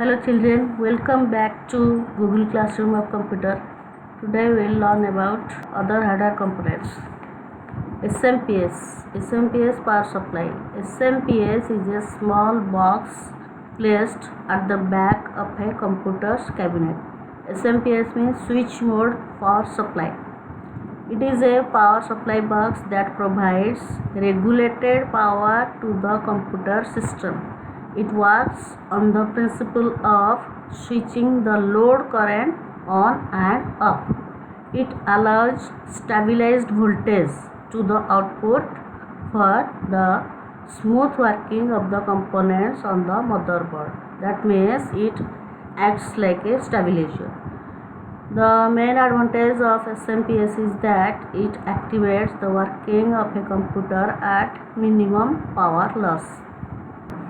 Hello children, welcome back to Google Classroom of Computer. Today we will learn about other hardware components. SMPS power supply. SMPS is a small box placed at the back of a computer's cabinet. SMPS means switch mode power supply. It is a power supply box that provides regulated power to the computer system. It works on the principle of switching the load current on and off. It allows stabilized voltage to the output for the smooth working of the components on the motherboard. That means it acts like a stabilizer. The main advantage of SMPS is that it activates the working of a computer at minimum power loss.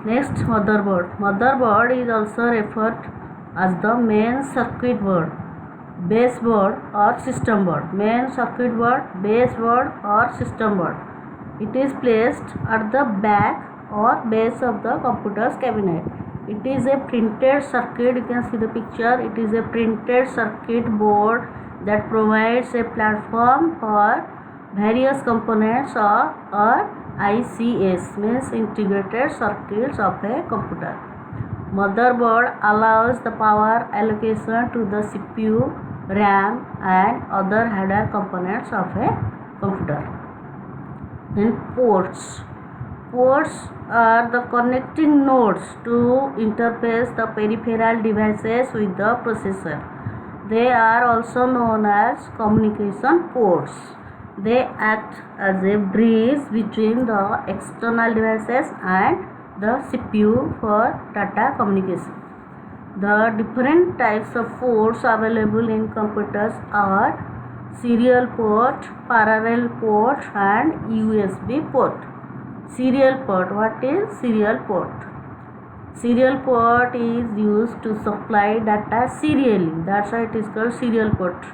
Next, motherboard. Motherboard is also referred as the main circuit board, baseboard or system board. Main circuit board, baseboard or system board. It is placed at the back or base of the computer's cabinet. It is a printed circuit. You can see the picture. It is a printed circuit board that provides a platform for various components or ICs means integrated circuits of a computer. Motherboard allows the power allocation to the CPU, RAM and other hardware components of a computer. Then ports. Ports are the connecting nodes to interface the peripheral devices with the processor. They are also known as communication ports. They act as a bridge between the external devices and the CPU for data communication. The different types of ports available in computers are serial port, parallel port and USB port. Serial port. What is serial port? Serial port is used to supply data serially. That's why it is called serial port.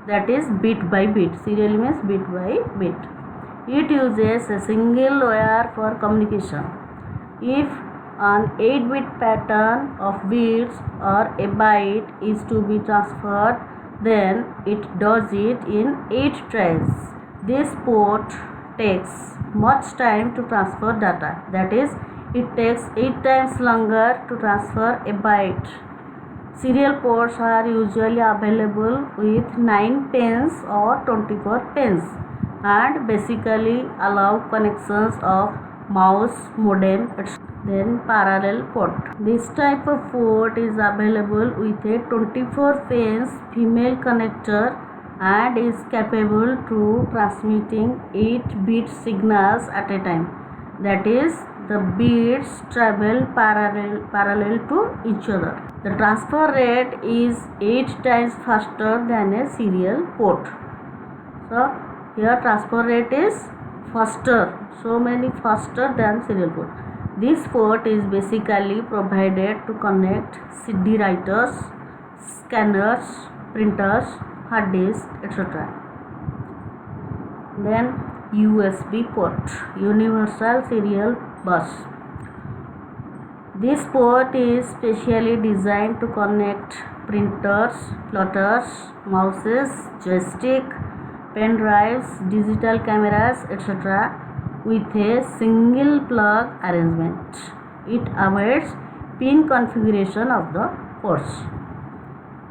That is bit by bit. Serial means bit by bit. It uses a single wire for communication. If an 8-bit pattern of bits or a byte is to be transferred, then it does it in 8 tries. This port takes much time to transfer data. That is, it takes 8 times longer to transfer a byte. Serial ports are usually available with 9 pins or 24 pins and basically allow connections of mouse, modem, etc. Then parallel port. This type of port is available with a 24 pins female connector and is capable to transmitting 8-bit signals at a time. That is, the bits travel parallel to each other. The transfer rate is 8 times faster than a serial port. So here transfer rate is faster, so many faster than serial port. This port is basically provided to connect CD writers, scanners, printers, hard disk, etc. Then USB port, Universal Serial Bus. This port is specially designed to connect printers, plotters, mouses, joystick, pen drives, digital cameras, etc. with a single plug arrangement. It avoids pin configuration of the ports.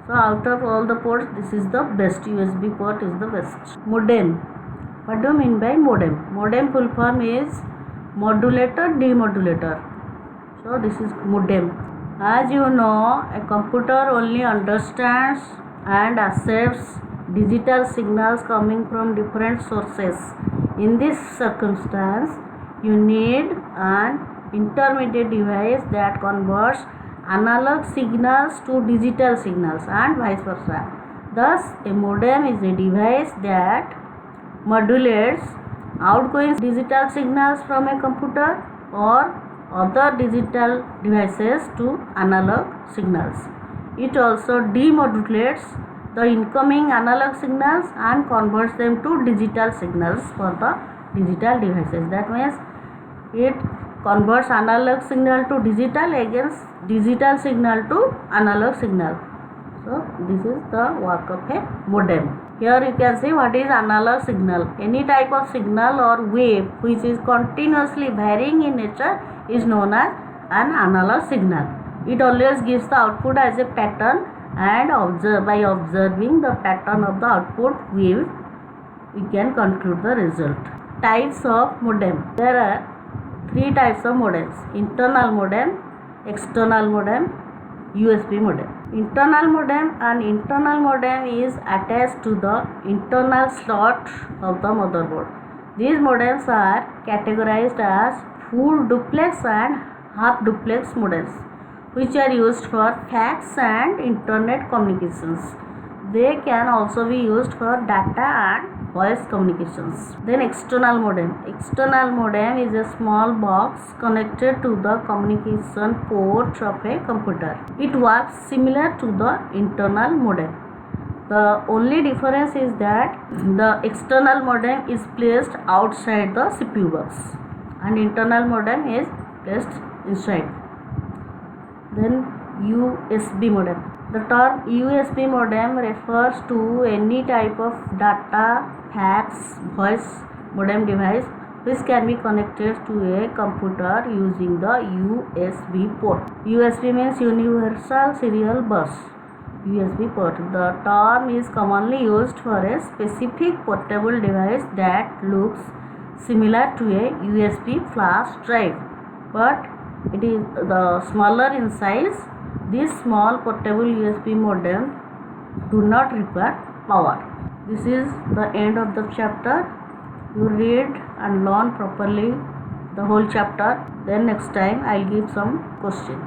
So out of all the ports, this is the best. USB port is the best. Modem. What do you mean by modem? Modem full form is modulator demodulator. So this is modem. As you know, a computer only understands and accepts digital signals coming from different sources. In this circumstance, you need an intermediate device that converts analog signals to digital signals and vice versa. Thus, a modem is a device that modulates outgoing digital signals from a computer or other digital devices to analog signals. It also demodulates the incoming analog signals and converts them to digital signals for the digital devices. That means it converts analog signal to digital against digital signal to analog signal. So this is the work of a modem. Here you can see what is analog signal. Any type of signal or wave which is continuously varying in nature is known as an analog signal. It always gives the output as a pattern, and by observing the pattern of the output wave we can conclude the result. Types of modem. There are 3 types of modems: internal modem, external modem, USB modem. Internal modem is attached to the internal slot of the motherboard. These modems are categorized as full duplex and half duplex modems, which are used for fax and internet communications. They can also be used for data and voice communications. Then external modem. External modem is a small box connected to the communication port of a computer. It works similar to the internal modem. The only difference is that the external modem is placed outside the CPU box and internal modem is placed inside. Then USB modem. The term USB modem refers to any type of data, fax, voice modem device which can be connected to a computer using the USB port. USB means Universal Serial Bus. USB port. The term is commonly used for a specific portable device that looks similar to a USB flash drive, but it is the smaller in size. These small portable USB modems do not require power. This is the end of the chapter. You read and learn properly the whole chapter. Then next time I will give some questions.